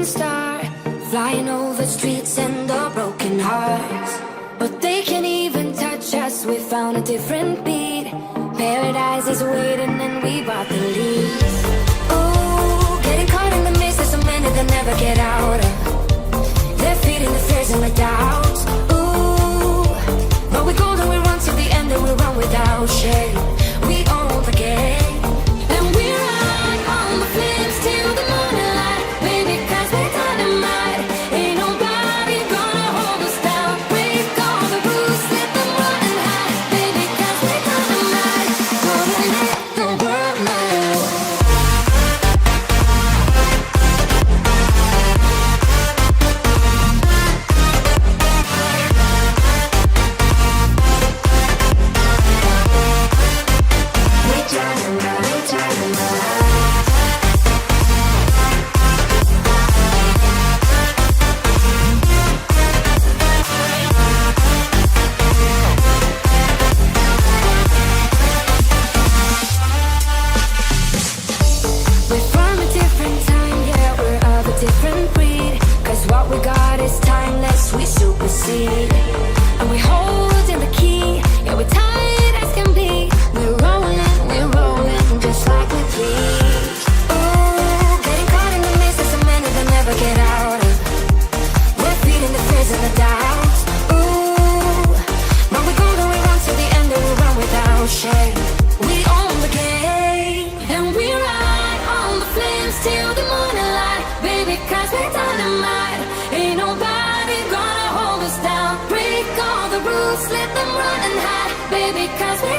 star, flying over streets and the broken hearts. But they can't even touch us, we found a different beat. Paradise is waiting and we bought the leaves. Ooh, getting caught in the mist, there's so many that never get out of. They're feeding the fears and the doubts. Ooh, but we go and we run to the end and we run without shame. We own the game. And we ride on the flames till the morning light. Baby, 'cause we're dynamite. Ain't nobody gonna hold us down. Break all the rules, let them run and hide. Baby, 'cause we're dynamite. Gonna let the world know. We're from a different time, yeah, we're of a different breed. 'Cause what we got is timeless, we supersede. And we hold in the key, yeah, we're tight as can be. We're rolling, just like we please. Ooh, getting caught in the mist, there's so many that never get out of. We're feeding the fears and the doubts. Ooh, but we go and we run to the end and we run without shame. We own the game, and we ride on the flames till the morning light. Baby, 'cause we're dynamite. Ain't nobody gonna hold us down. Break all the rules, let them run and hide. Baby, 'cause we're